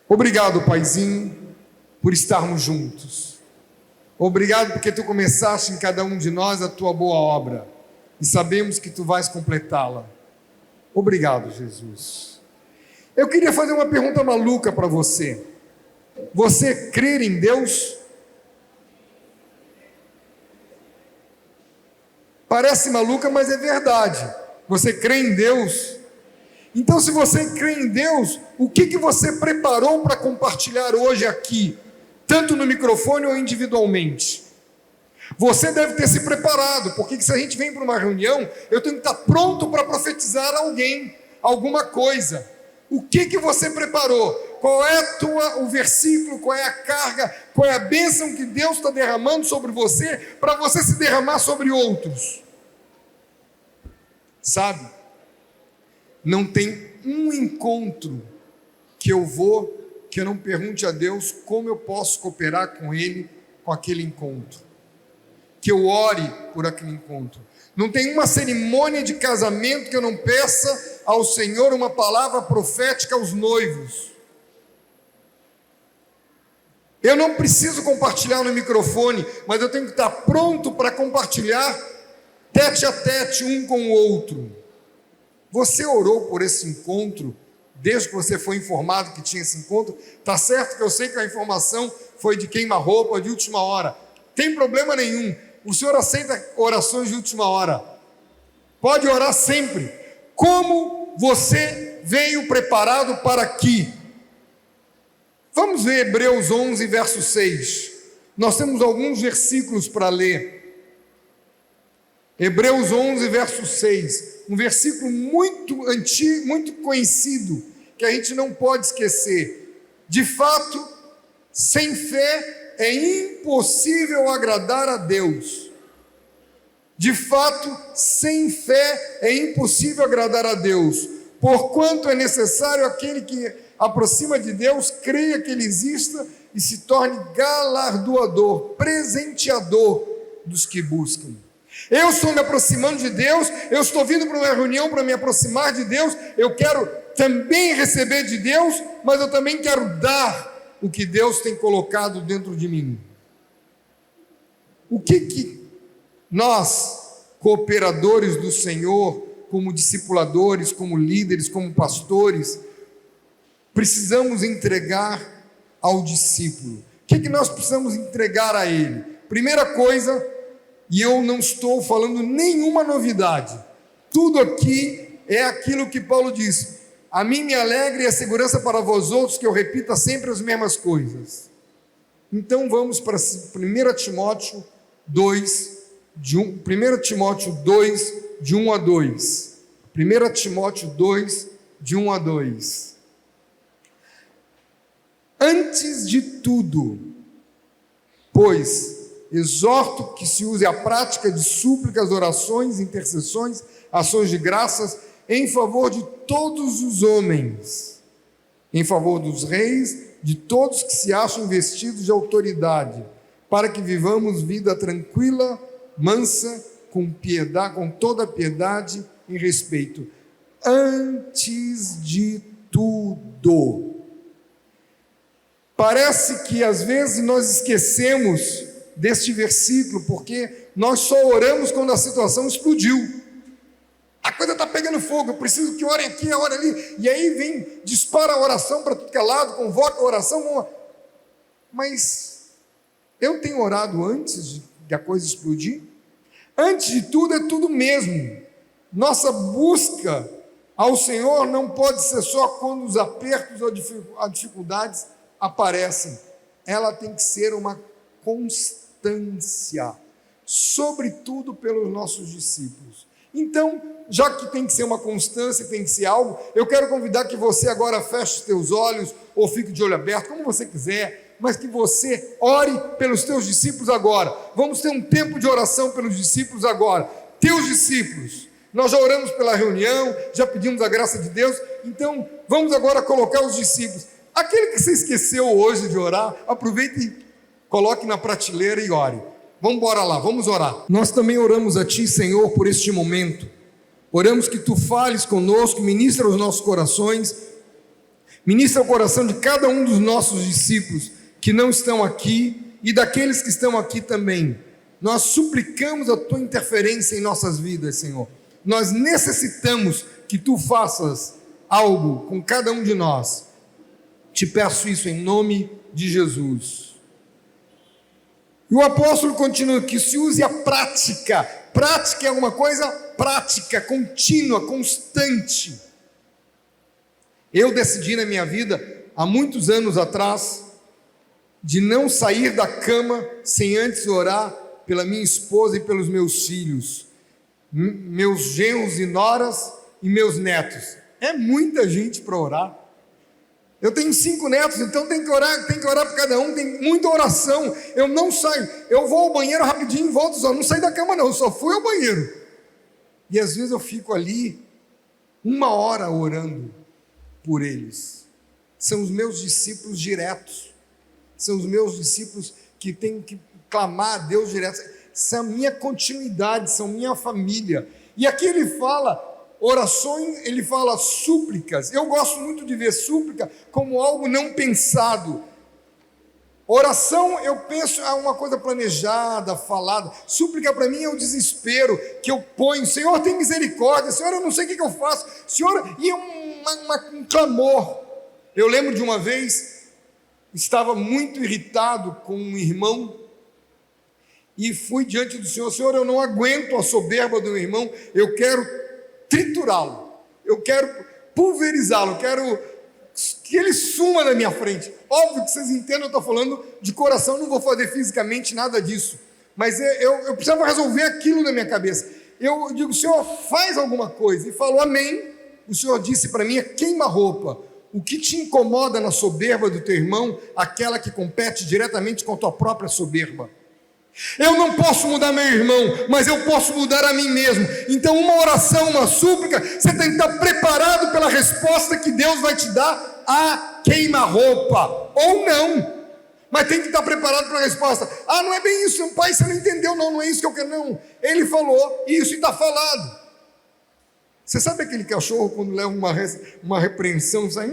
Obrigado, Paizinho, por estarmos juntos. Obrigado porque Tu começaste em cada um de nós a Tua boa obra e sabemos que Tu vais completá-la. Obrigado, Jesus. Eu queria fazer uma pergunta maluca para você. Você crê em Deus? Parece maluca, mas é verdade. Você crê em Deus? Então, se você crê em Deus, o que você preparou para compartilhar hoje aqui, tanto no microfone ou individualmente? Você deve ter se preparado, porque se a gente vem para uma reunião, eu tenho que estar pronto para profetizar alguém, alguma coisa. O que você preparou? Qual é o versículo, qual é a carga, qual é a bênção que Deus está derramando sobre você, para você se derramar sobre outros? Sabe? Não tem um encontro que eu não pergunte a Deus como eu posso cooperar com Ele, com aquele encontro. Que eu ore por aquele encontro. Não tem uma cerimônia de casamento que eu não peça ao Senhor uma palavra profética aos noivos. Eu não preciso compartilhar no microfone, mas eu tenho que estar pronto para compartilhar tete a tete um com o outro. Você orou por esse encontro desde que você foi informado que tinha esse encontro? Está certo que eu sei que a informação foi de queima-roupa de última hora. Tem problema nenhum. O Senhor aceita orações de última hora. Pode orar sempre. Como você veio preparado para aqui? Vamos ver Hebreus 11, verso 6. Nós temos alguns versículos para ler. Hebreus 11, verso 6. Um versículo muito antigo, muito conhecido, que a gente não pode esquecer. De fato, sem fé é impossível agradar a Deus. De fato, sem fé é impossível agradar a Deus, porquanto é necessário aquele que aproxima de Deus, creia que Ele exista e se torne galardoador, presenteador dos que buscam. Eu estou me aproximando de Deus, eu estou vindo para uma reunião para me aproximar de Deus, eu quero também receber de Deus, mas eu também quero dar o que Deus tem colocado dentro de mim. O que nós, cooperadores do Senhor, como discipuladores, como líderes, como pastores, precisamos entregar ao discípulo? O que nós precisamos entregar a ele? Primeira coisa, e eu não estou falando nenhuma novidade, tudo aqui é aquilo que Paulo diz: a mim me alegra e a segurança para vós outros que eu repita sempre as mesmas coisas. Então vamos para 1 Timóteo 2, de 1 Timóteo 2, de 1 a 2. 1 Timóteo 2, de 1 a 2. Antes de tudo, pois, exorto que se use a prática de súplicas, orações, intercessões, ações de graças, em favor de todos os homens, em favor dos reis, de todos que se acham investidos de autoridade, para que vivamos vida tranquila, mansa, com piedade, com toda piedade e respeito. Antes de tudo. Parece que às vezes nós esquecemos deste versículo, porque nós só oramos quando a situação explodiu. A coisa está pegando fogo, eu preciso que orem aqui, orem ali, e aí vem, dispara a oração para tudo que é lado, convoca a oração, mas eu tenho orado antes de a coisa explodir? Antes de tudo é tudo mesmo. Nossa busca ao Senhor não pode ser só quando os apertos ou as dificuldades aparecem, ela tem que ser uma constância, sobretudo pelos nossos discípulos. Então, já que tem que ser uma constância, tem que ser algo, eu quero convidar que você agora feche os teus olhos, ou fique de olho aberto, como você quiser, mas que você ore pelos teus discípulos agora. Vamos ter um tempo de oração pelos discípulos agora. Teus discípulos, nós já oramos pela reunião, já pedimos a graça de Deus, então vamos agora colocar os discípulos. Aquele que você esqueceu hoje de orar, aproveite e coloque na prateleira e ore. Vamos embora lá, vamos orar. Nós também oramos a Ti, Senhor, por este momento. Oramos que Tu fales conosco, ministra os nossos corações. Ministra o coração de cada um dos nossos discípulos que não estão aqui e daqueles que estão aqui também. Nós suplicamos a tua interferência em nossas vidas, Senhor. Nós necessitamos que tu faças algo com cada um de nós. Te peço isso em nome de Jesus. E o apóstolo continua, que se use a prática. Prática é alguma coisa prática, contínua, constante. Eu decidi na minha vida, há muitos anos atrás, de não sair da cama sem antes orar pela minha esposa e pelos meus filhos, meus genros e noras e meus netos. É muita gente para orar. Eu tenho 5 netos, então tem que orar por cada um, tem muita oração. Eu não saio, eu vou ao banheiro rapidinho e volto só, não saí da cama não, eu só fui ao banheiro. E às vezes eu fico ali 1 hora orando por eles. São os meus discípulos diretos, são os meus discípulos que têm que clamar a Deus direto, são a minha continuidade, são minha família. E aqui ele fala orações, ele fala súplicas. Eu gosto muito de ver súplica como algo não pensado. Oração, eu penso, é uma coisa planejada, falada. Súplica para mim é o desespero que eu ponho. Senhor, tem misericórdia. Senhor, eu não sei o que eu faço. Senhor, e um clamor. Eu lembro de uma vez, estava muito irritado com um irmão e fui diante do Senhor. Senhor, eu não aguento a soberba do meu irmão. Eu quero triturá-lo. Eu quero pulverizá-lo. Eu quero que ele suma na minha frente. Óbvio que vocês entendem, eu estou falando de coração, não vou fazer fisicamente nada disso, mas eu precisava resolver aquilo na minha cabeça. Eu digo, Senhor, faz alguma coisa, e falou amém. O Senhor disse para mim, queima-roupa, o que te incomoda na soberba do teu irmão, aquela que compete diretamente com a tua própria soberba. Eu não posso mudar meu irmão, mas eu posso mudar a mim mesmo. Então uma oração, uma súplica, você tem que estar preparado pela resposta que Deus vai te dar a queima-roupa, ou não, mas tem que estar preparado para a resposta. Não é bem isso, pai, você não entendeu, não é isso que eu quero, não. Ele falou isso e está falado. Você sabe aquele cachorro quando leva uma repreensão, sai,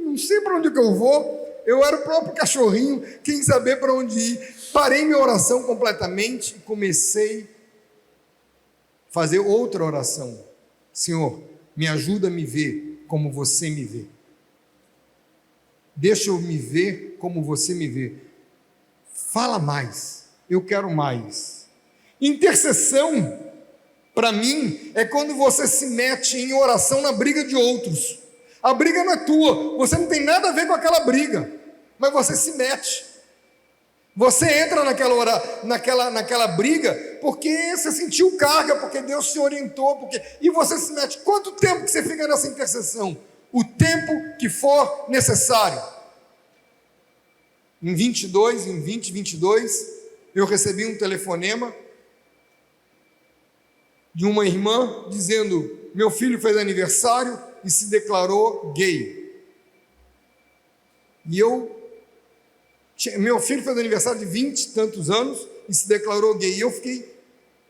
não sei para onde que eu vou. Eu era o próprio cachorrinho, quem saber para onde ir. Parei minha oração completamente e comecei a fazer outra oração. Senhor, me ajuda a me ver como você me vê. Deixa eu me ver como você me vê. Fala mais, eu quero mais. Intercessão, para mim, é quando você se mete em oração na briga de outros. A briga não é tua, você não tem nada a ver com aquela briga, mas você se mete. Você entra naquela briga porque você sentiu carga, porque Deus te orientou, e você se mete. Quanto tempo que você fica nessa intercessão? O tempo que for necessário. Em 2022, eu recebi um telefonema de uma irmã dizendo, meu filho fez aniversário e se declarou gay. Meu filho fez aniversário de 20 e tantos anos e se declarou gay. E eu fiquei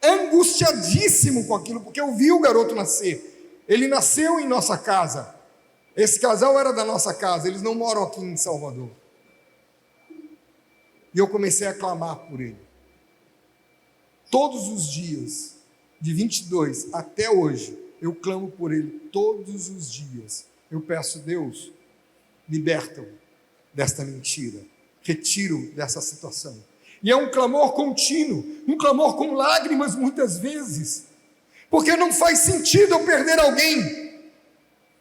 angustiadíssimo com aquilo, porque eu vi o garoto nascer. Ele nasceu em nossa casa. Esse casal era da nossa casa, eles não moram aqui em Salvador. E eu comecei a clamar por ele. Todos os dias, de 22 até hoje, eu clamo por ele todos os dias. Eu peço, Deus, liberta-o desta mentira. Retiro dessa situação. E é um clamor contínuo, um clamor com lágrimas muitas vezes, porque não faz sentido eu perder alguém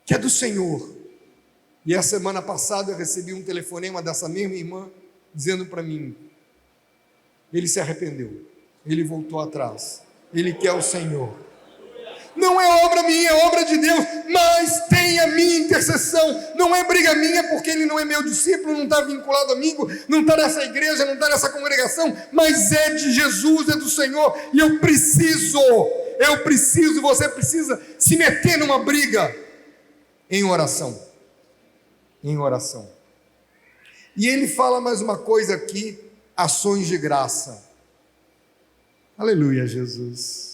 que é do Senhor. E a semana passada eu recebi um telefonema dessa mesma irmã, dizendo para mim, ele se arrependeu, ele voltou atrás, ele quer o Senhor. Não é obra minha, é obra de Deus, mas tem a minha intercessão. Não é briga minha, porque ele não é meu discípulo, não está vinculado a mim, não está nessa igreja, não está nessa congregação, mas é de Jesus, é do Senhor, e eu preciso, você precisa se meter numa briga em oração. Em oração. E ele fala mais uma coisa aqui, ações de graça. Aleluia, Jesus.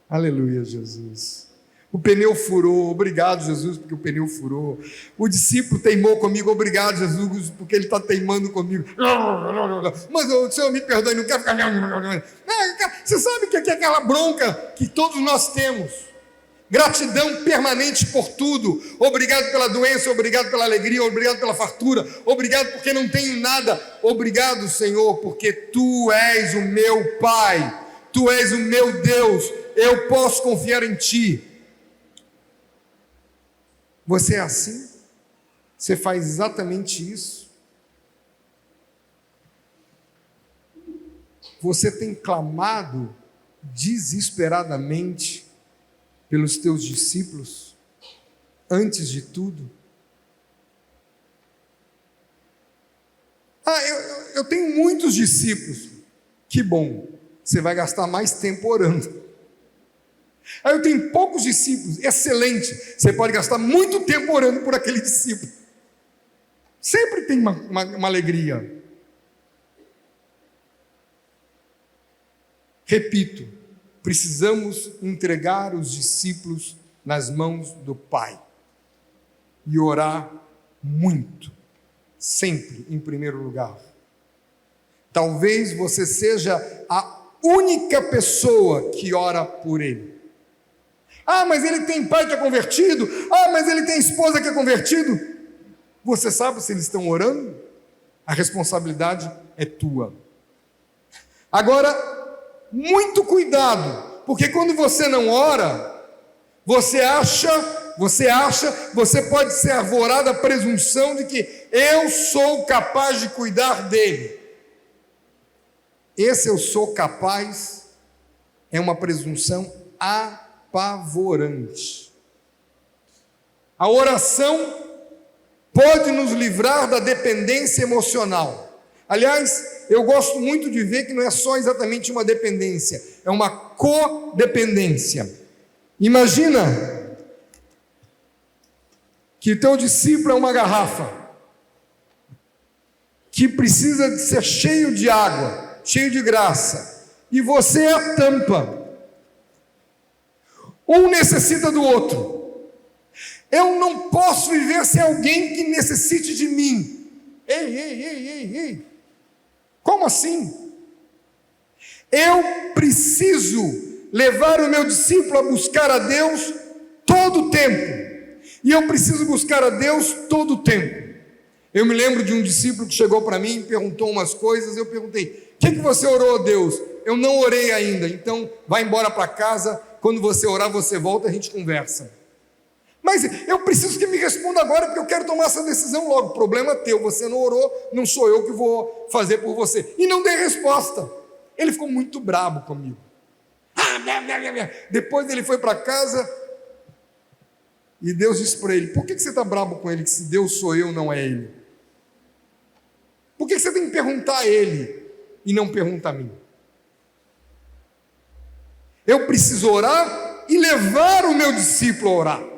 Aleluia, Jesus. O pneu furou, obrigado, Jesus, porque o pneu furou. O discípulo teimou comigo, obrigado, Jesus, porque ele está teimando comigo. Mas o Senhor me perdoe, não quero ficar... Você sabe o que é aquela bronca que todos nós temos? Gratidão permanente por tudo. Obrigado pela doença, obrigado pela alegria, obrigado pela fartura, obrigado porque não tenho nada. Obrigado, Senhor, porque Tu és o meu Pai, Tu és o meu Deus, eu posso confiar em Ti. Você é assim? Você faz exatamente isso? Você tem clamado desesperadamente pelos teus discípulos, antes de tudo? Eu tenho muitos discípulos. Que bom, você vai gastar mais tempo orando. Eu tenho poucos discípulos. Excelente, você pode gastar muito tempo orando por aquele discípulo. Sempre tem uma alegria. Repito, precisamos entregar os discípulos nas mãos do Pai e orar muito, sempre em primeiro lugar. Talvez você seja a única pessoa que ora por ele. Mas ele tem pai que é convertido. Mas ele tem esposa que é convertido. Você sabe se eles estão orando? A responsabilidade é tua. Agora, muito cuidado, porque quando você não ora, você pode ser arvorado a presunção de que eu sou capaz de cuidar dele. Esse eu sou capaz é uma presunção apavorante. A oração pode nos livrar da dependência emocional. Aliás, eu gosto muito de ver que não é só exatamente uma dependência, é uma codependência. Imagina que teu discípulo é uma garrafa que precisa de ser cheio de água, cheio de graça, e você é a tampa. Um necessita do outro. Eu não posso viver sem alguém que necessite de mim. Ei. Como assim? Eu preciso levar o meu discípulo a buscar a Deus todo o tempo. E eu preciso buscar a Deus todo o tempo. Eu me lembro de um discípulo que chegou para mim e perguntou umas coisas. Eu perguntei: o que você orou a Deus? Eu não orei ainda, então vai embora para casa. Quando você orar, você volta e a gente conversa. Mas eu preciso que me responda agora, porque eu quero tomar essa decisão logo. Problema teu, você não orou, não sou eu que vou fazer por você. E não dei resposta. Ele ficou muito bravo comigo. Depois ele foi para casa e Deus disse para ele: por que você está bravo com ele, que se Deus sou eu, não é ele? Por que você tem que perguntar a ele e não pergunta a mim? Eu preciso orar e levar o meu discípulo a orar.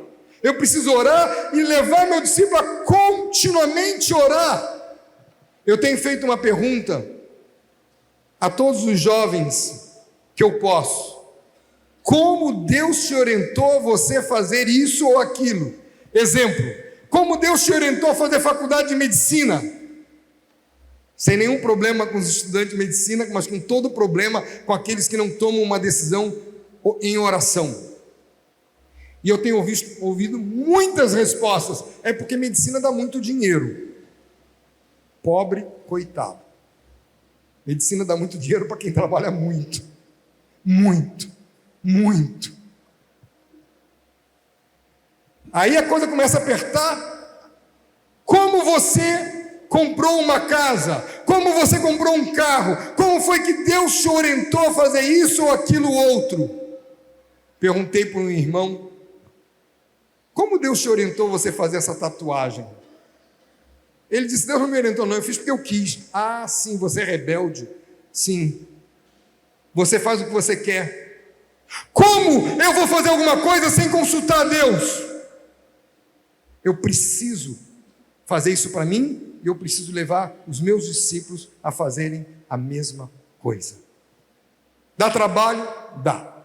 Eu preciso orar e levar meu discípulo a continuamente orar. Eu tenho feito uma pergunta a todos os jovens que eu posso: como Deus te orientou você a fazer isso ou aquilo? Exemplo: como Deus te orientou a fazer faculdade de medicina? Sem nenhum problema com os estudantes de medicina, mas com todo problema com aqueles que não tomam uma decisão em oração. E eu tenho ouvido muitas respostas: é porque medicina dá muito dinheiro. Pobre coitado. Medicina dá muito dinheiro para quem trabalha muito. Muito. Aí a coisa começa a apertar. Como você comprou uma casa? Como você comprou um carro? Como foi que Deus te orientou a fazer isso ou aquilo outro? Perguntei para um irmão: como Deus te orientou você a fazer essa tatuagem? Ele disse: Deus não me orientou não, eu fiz porque eu quis. Sim, você é rebelde. Sim. Você faz o que você quer. Como eu vou fazer alguma coisa sem consultar a Deus? Eu preciso fazer isso para mim e eu preciso levar os meus discípulos a fazerem a mesma coisa. Dá trabalho? Dá.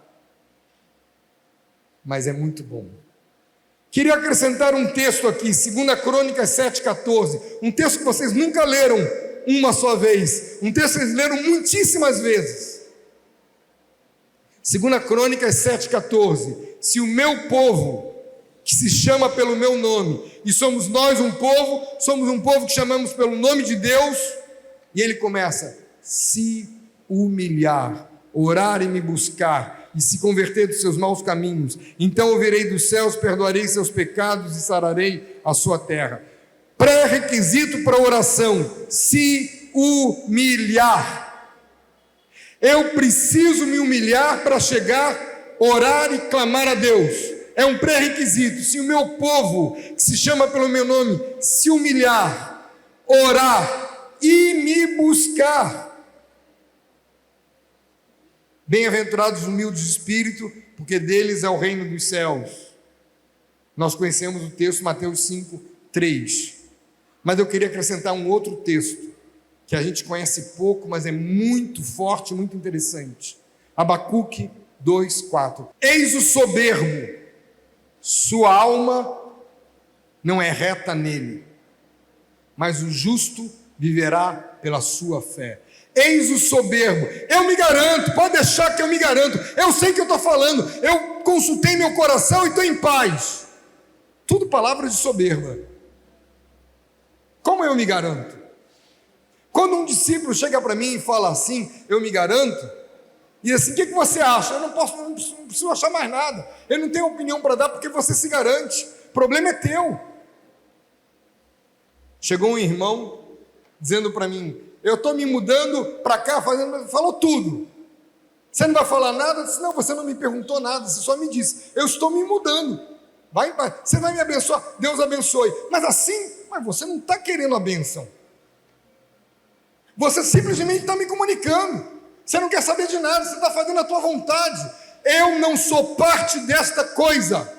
mas é muito bom. Queria acrescentar um texto aqui, 2 Crônicas 7,14, um texto que vocês nunca leram uma só vez, um texto que vocês leram muitíssimas vezes. 2 Crônicas 7,14, se o meu povo, que se chama pelo meu nome, e somos nós um povo que chamamos pelo nome de Deus, e ele começa, se humilhar, orar e me buscar, e se converter dos seus maus caminhos, então ouvirei dos céus, perdoarei seus pecados e sararei a sua terra. Pré-requisito para a oração, se humilhar. Eu preciso me humilhar para chegar, orar e clamar a Deus. É um pré-requisito. Se o meu povo, que se chama pelo meu nome, se humilhar, orar e me buscar. Bem-aventurados os humildes de espírito, porque deles é o reino dos céus. Nós conhecemos o texto Mateus 5:3. Mas eu queria acrescentar um outro texto, que a gente conhece pouco, mas é muito forte, muito interessante. Abacuque 2:4. Eis o soberbo, sua alma não é reta nele, mas o justo viverá pela sua fé. Eis o soberbo, eu me garanto, pode deixar que eu me garanto, eu sei que eu estou falando, eu consultei meu coração e estou em paz. Tudo palavra de soberba. Como eu me garanto? Quando um discípulo chega para mim e fala assim, eu me garanto, e assim, o que você acha? Eu não preciso achar mais nada, eu não tenho opinião para dar porque você se garante, o problema é teu. Chegou um irmão dizendo para mim, eu estou me mudando para cá, falou tudo. Você não vai falar nada? Eu disse, não, você não me perguntou nada, você só me disse, eu estou me mudando. Vai, você vai me abençoar, Deus abençoe. Mas assim, você não está querendo a bênção. Você simplesmente está me comunicando. Você não quer saber de nada, você está fazendo a tua vontade. Eu não sou parte desta coisa.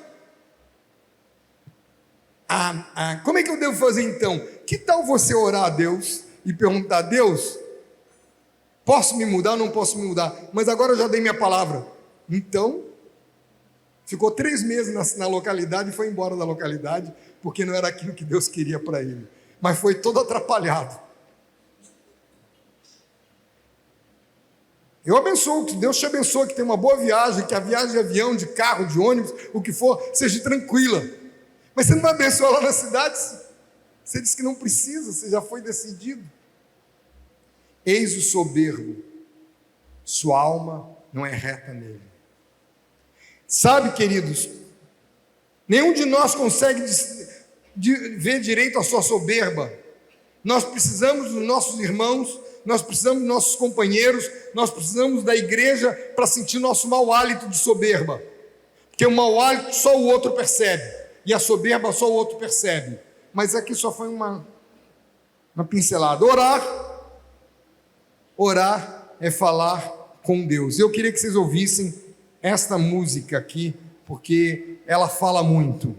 Como é que eu devo fazer então? Que tal você orar a Deus e perguntar a Deus, posso me mudar ou não posso me mudar? Mas agora eu já dei minha palavra. Então, ficou 3 meses na localidade e foi embora da localidade, porque não era aquilo que Deus queria para ele. Mas foi todo atrapalhado. Eu abençoo, que Deus te abençoe, que tenha uma boa viagem, que a viagem de avião, de carro, de ônibus, o que for, seja tranquila. Mas você não vai abençoar lá na cidade? Você disse que não precisa, você já foi decidido. Eis o soberbo, sua alma não é reta nele. Sabe, queridos, nenhum de nós consegue ver direito a sua soberba. Nós precisamos dos nossos irmãos, nós precisamos dos nossos companheiros, nós precisamos da igreja para sentir nosso mau hálito de soberba. Porque o mau hálito só o outro percebe, e a soberba só o outro percebe. Mas aqui só foi uma pincelada. Orar é falar com Deus. Eu queria que vocês ouvissem esta música aqui, porque ela fala muito.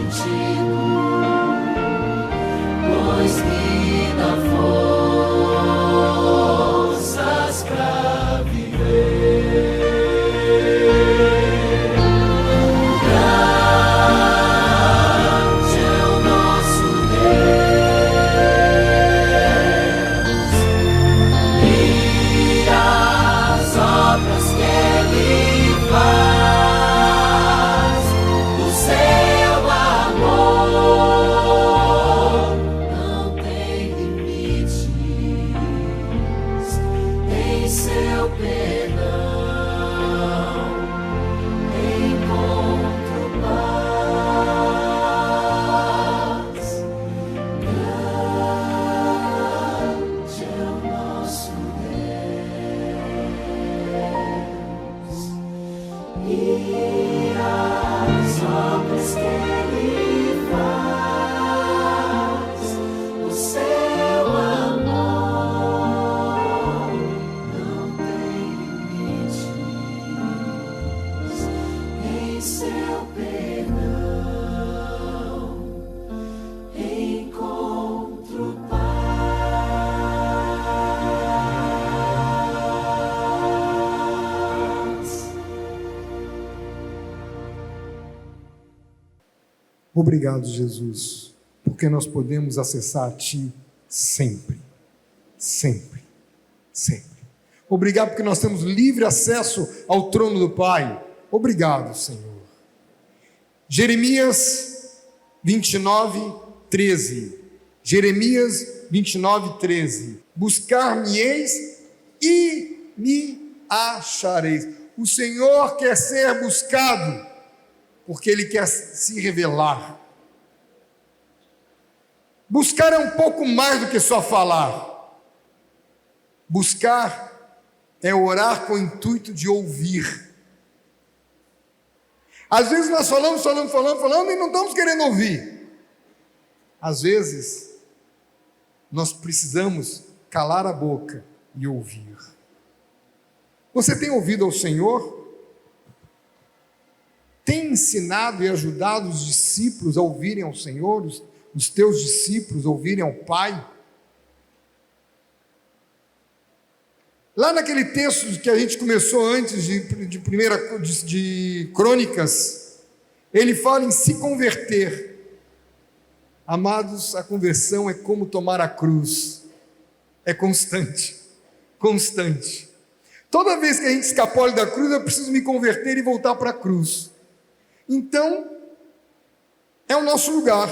contigo, pois me dá forças pra viver. Grande é o nosso Deus e as obras que Ele faz. O seu amor não tem limites, em seu perdão encontro paz. Grande é o nosso Deus e as obras que Ele faz. O seu amor não tem limites, em seu perdão encontro paz. Obrigado, Jesus, porque nós podemos acessar a Ti sempre, sempre, sempre. Obrigado porque nós temos livre acesso ao trono do Pai. Obrigado, Senhor. Jeremias 29, 13. Jeremias 29, 13. Buscar-me-eis e me achareis. O Senhor quer ser buscado, porque Ele quer se revelar. Buscar é um pouco mais do que só falar. Buscar é orar com o intuito de ouvir. Às vezes nós falamos e não estamos querendo ouvir. Às vezes nós precisamos calar a boca e ouvir. Você tem ouvido ao Senhor? Tem ensinado e ajudado os discípulos a ouvirem ao Senhor, os teus discípulos a ouvirem ao Pai? Lá naquele texto que a gente começou antes de Crônicas, ele fala em se converter. Amados, a conversão é como tomar a cruz. É constante, constante. Toda vez que a gente escapole da cruz, eu preciso me converter e voltar para a cruz. Então, é o nosso lugar.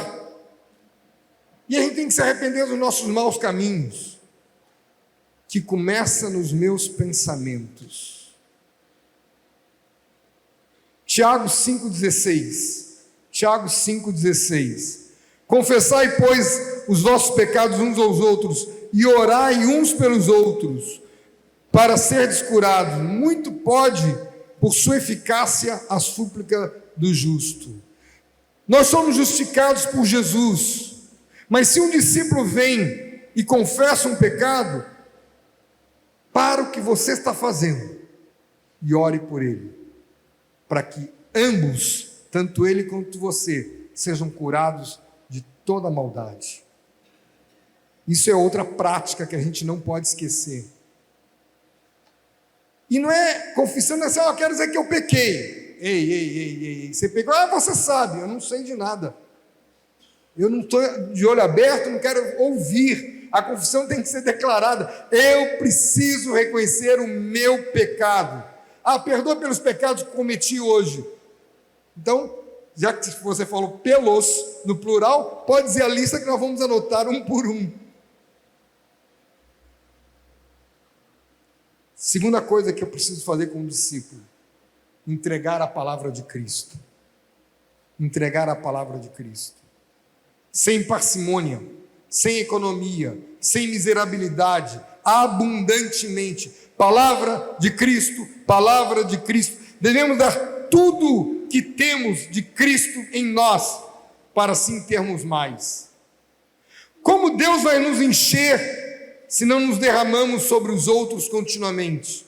E a gente tem que se arrepender dos nossos maus caminhos, que começa nos meus pensamentos. Tiago 5,16. Tiago 5,16. Confessai, pois, os vossos pecados uns aos outros, e orai uns pelos outros, para serdes curados. Muito pode, por sua eficácia, a súplica do justo. Nós somos justificados por Jesus, mas se um discípulo vem e confessa um pecado, para o que você está fazendo e ore por ele, para que ambos, tanto ele quanto você, sejam curados de toda maldade. Isso é outra prática que a gente não pode esquecer. E não é confissando assim, quero dizer que eu pequei. Ei, você pecou? Você sabe, eu não sei de nada. Eu não estou de olho aberto, não quero ouvir. A confissão tem que ser declarada. Eu preciso reconhecer o meu pecado. Perdoa pelos pecados que cometi hoje. Então, já que você falou pelos, no plural, pode dizer a lista que nós vamos anotar um por um. Segunda coisa que eu preciso fazer como discípulo: entregar a palavra de Cristo. Entregar a palavra de Cristo. Sem parcimônia, sem economia, sem miserabilidade, abundantemente. Palavra de Cristo, palavra de Cristo. Devemos dar tudo que temos de Cristo em nós, para assim termos mais. Como Deus vai nos encher se não nos derramamos sobre os outros continuamente?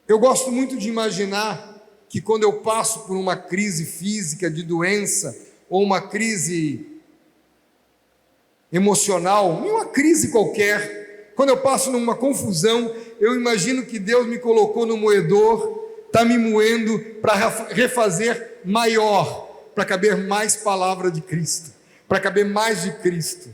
Eu gosto muito de imaginar que quando eu passo por uma crise física de doença, ou uma crise emocional, uma crise qualquer, quando eu passo numa confusão, eu imagino que Deus me colocou no moedor, está me moendo para refazer maior, para caber mais palavra de Cristo, para caber mais de Cristo.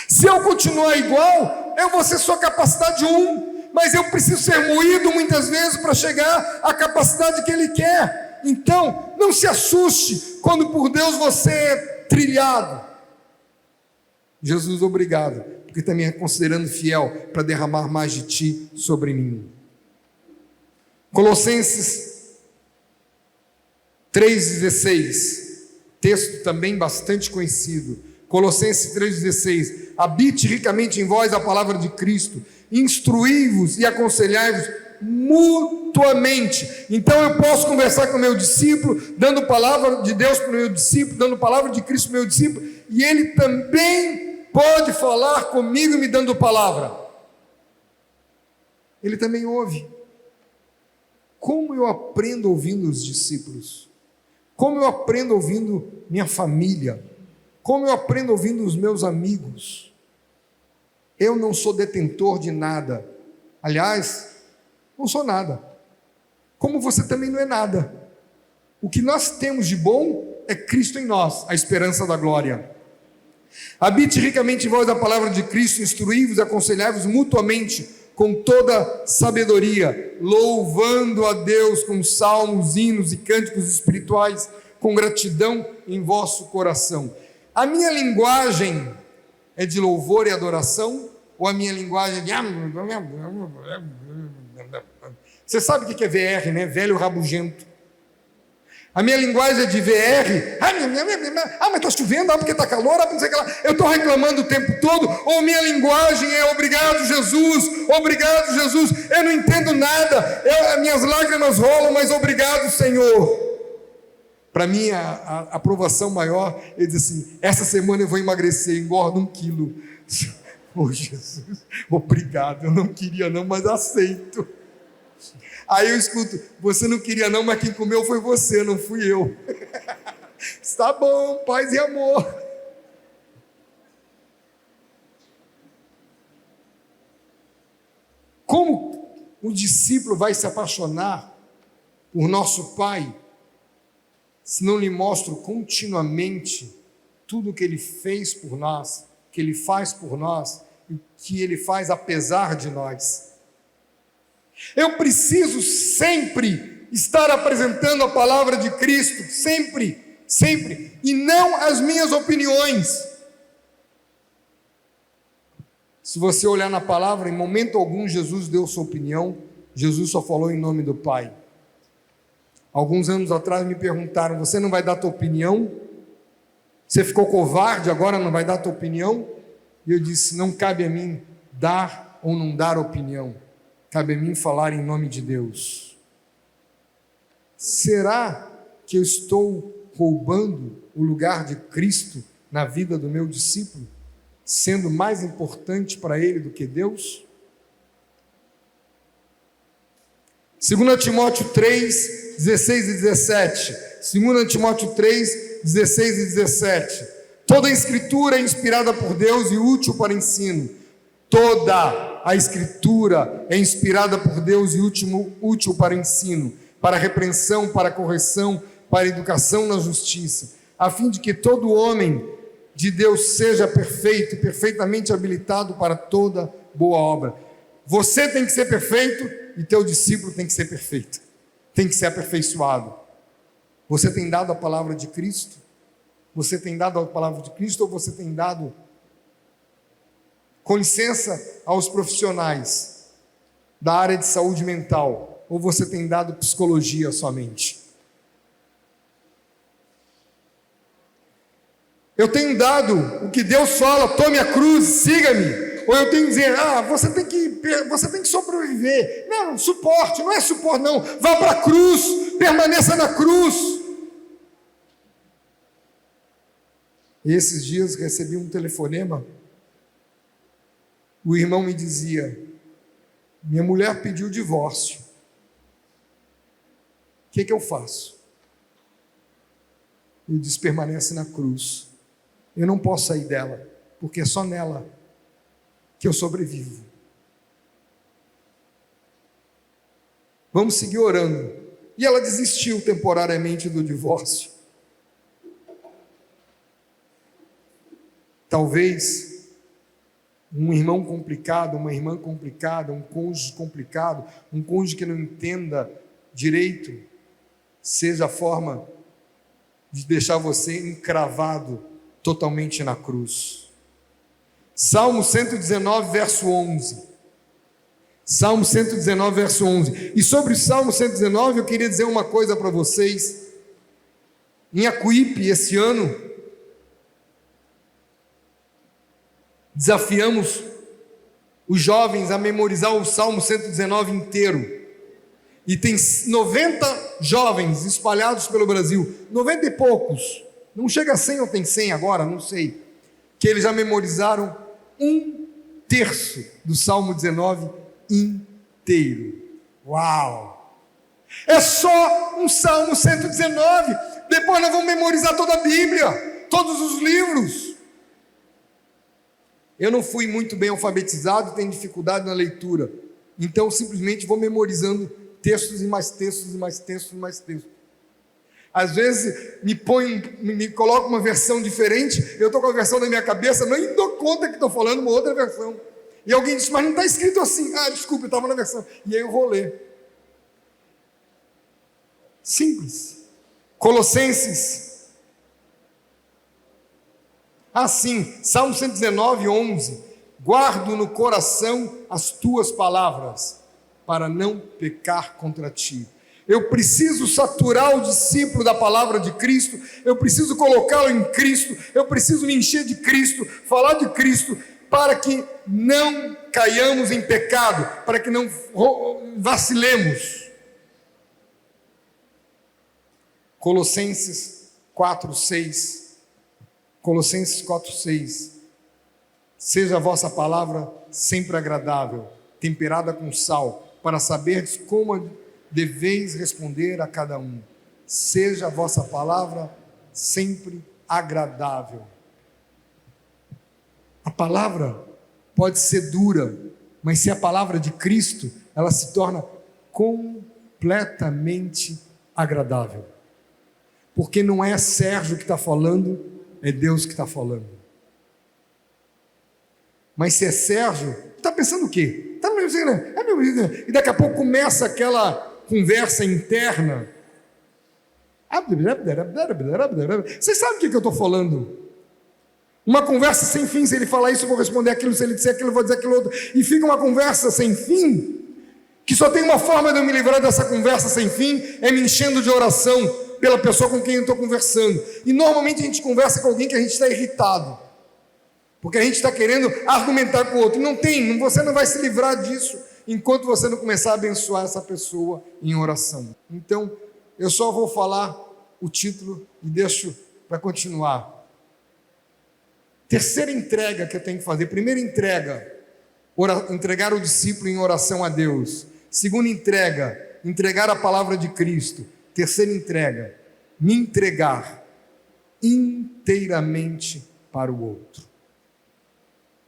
Se eu continuar igual, eu vou ser só capacidade 1, mas eu preciso ser moído muitas vezes para chegar à capacidade que Ele quer. Então, não se assuste quando por Deus você é trilhado. Jesus, obrigado, porque está me considerando fiel para derramar mais de Ti sobre mim. Colossenses 3,16, texto também bastante conhecido. Colossenses 3,16: habite ricamente em vós a palavra de Cristo, instruí-vos e aconselhai-vos mutuamente. Então eu posso conversar com o meu discípulo, dando palavra de Deus para o meu discípulo, dando palavra de Cristo para o meu discípulo, e ele também pode falar comigo me dando palavra. Ele também ouve. Como eu aprendo ouvindo os discípulos? Como eu aprendo ouvindo minha família? Como eu aprendo ouvindo os meus amigos? Eu não sou detentor de nada. Aliás, não sou nada. Como você também não é nada. O que nós temos de bom é Cristo em nós, a esperança da glória. Habite ricamente em vós a palavra de Cristo, instruí-vos, aconselhai-vos mutuamente com toda sabedoria, louvando a Deus com salmos, hinos e cânticos espirituais, com gratidão em vosso coração. A minha linguagem é de louvor e adoração, ou a minha linguagem é de... Você sabe o que é VR, né? Velho rabugento. A minha linguagem é de VR. Mas está chovendo, porque está calor, não sei o que lá. Eu estou reclamando o tempo todo. Ou minha linguagem é obrigado, Jesus. Obrigado, Jesus. Eu não entendo nada. Minhas lágrimas rolam, mas obrigado, Senhor. Para mim, a aprovação maior, ele diz assim: essa semana eu vou emagrecer, engordo 1 quilo. Oh, Jesus, obrigado. Eu não queria não, mas aceito. Aí eu escuto: você não queria não, mas quem comeu foi você, não fui eu. Está bom, paz e amor. Como o discípulo vai se apaixonar por nosso Pai, se não lhe mostro continuamente tudo o que Ele fez por nós, que Ele faz por nós, e o que Ele faz apesar de nós? Eu preciso sempre estar apresentando a palavra de Cristo, sempre, sempre, e não as minhas opiniões. Se você olhar na palavra, em momento algum Jesus deu sua opinião, Jesus só falou em nome do Pai. Alguns anos atrás me perguntaram: você não vai dar tua opinião? Você ficou covarde, agora não vai dar tua opinião? E eu disse: não cabe a mim dar ou não dar opinião. Cabe a mim falar em nome de Deus. Será que eu estou roubando o lugar de Cristo na vida do meu discípulo, sendo mais importante para ele do que Deus? 2 Timóteo 3, 16 e 17. 2 Timóteo 3, 16 e 17. Toda a Escritura é inspirada por Deus e útil para ensino. Toda a Escritura é inspirada por Deus e útil para ensino, para repreensão, para correção, para educação na justiça, a fim de que todo homem de Deus seja perfeito e perfeitamente habilitado para toda boa obra. Você tem que ser perfeito e teu discípulo tem que ser perfeito, tem que ser aperfeiçoado. Você tem dado a palavra de Cristo? Você tem dado a palavra de Cristo, ou você tem dado, com licença aos profissionais da área de saúde mental, ou você tem dado psicologia somente? Eu tenho dado o que Deus fala: tome a cruz, siga-me. Ou eu tenho que dizer: você tem que sobreviver. Não, suporte, não é suporte não. Vá para a cruz, permaneça na cruz. E esses dias recebi um telefonema. O irmão me dizia: minha mulher pediu divórcio. O que eu faço? Ele diz: permanece na cruz. Eu não posso sair dela, porque é só nela que eu sobrevivo. Vamos seguir orando. E ela desistiu temporariamente do divórcio. Talvez um irmão complicado, uma irmã complicada, um cônjuge complicado, um cônjuge que não entenda direito, seja a forma de deixar você encravado totalmente na cruz. Salmo 119, verso 11. Salmo 119, verso 11. E sobre o Salmo 119, eu queria dizer uma coisa para vocês. Em Acuípe, esse ano, desafiamos os jovens a memorizar o Salmo 119 inteiro. E tem 90 jovens espalhados pelo Brasil, 90 e poucos, não chega a 100 ou tem 100 agora, não sei, que eles já memorizaram 1/3 do Salmo 19 inteiro. Uau! É só um Salmo 119, depois nós vamos memorizar toda a Bíblia, todos os livros. Eu não fui muito bem alfabetizado, tenho dificuldade na leitura, então simplesmente vou memorizando textos e mais textos e mais textos e mais textos. Às vezes me coloca uma versão diferente, eu estou com a versão na minha cabeça, nem dou conta que estou falando uma outra versão. E alguém diz: mas não está escrito assim. Ah, desculpa, eu estava na versão. E aí eu vou ler. Simples. Colossenses. Assim, Salmo 119, 11. Guardo no coração as tuas palavras, para não pecar contra ti. Eu preciso saturar o discípulo da palavra de Cristo, eu preciso colocá-lo em Cristo, eu preciso me encher de Cristo, falar de Cristo, para que não caiamos em pecado, para que não vacilemos. Colossenses 4:6. Colossenses 4:6. Seja a vossa palavra sempre agradável, temperada com sal, para saberdes como deveis responder a cada um. Seja a vossa palavra sempre agradável. A palavra pode ser dura, mas se a palavra de Cristo, ela se torna completamente agradável. Porque não é Sérgio que está falando, é Deus que está falando. Mas se é Sérgio, está pensando o quê? Está no mesmo, né? E daqui a pouco começa aquela conversa interna. Vocês sabem o que eu estou falando? Uma conversa sem fim. Se ele falar isso, eu vou responder aquilo. Se ele disser aquilo, eu vou dizer aquilo outro. E fica uma conversa sem fim, que só tem uma forma de eu me livrar dessa conversa sem fim, é me enchendo de oração pela pessoa com quem eu estou conversando. E normalmente a gente conversa com alguém que a gente está irritado, porque a gente está querendo argumentar com o outro. Não tem, você não vai se livrar disso enquanto você não começar a abençoar essa pessoa em oração. Então, eu só vou falar o título e deixo para continuar. Terceira entrega que eu tenho que fazer. Primeira entrega, entregar o discípulo em oração a Deus. Segunda entrega, entregar a palavra de Cristo. Terceira entrega, me entregar inteiramente para o outro.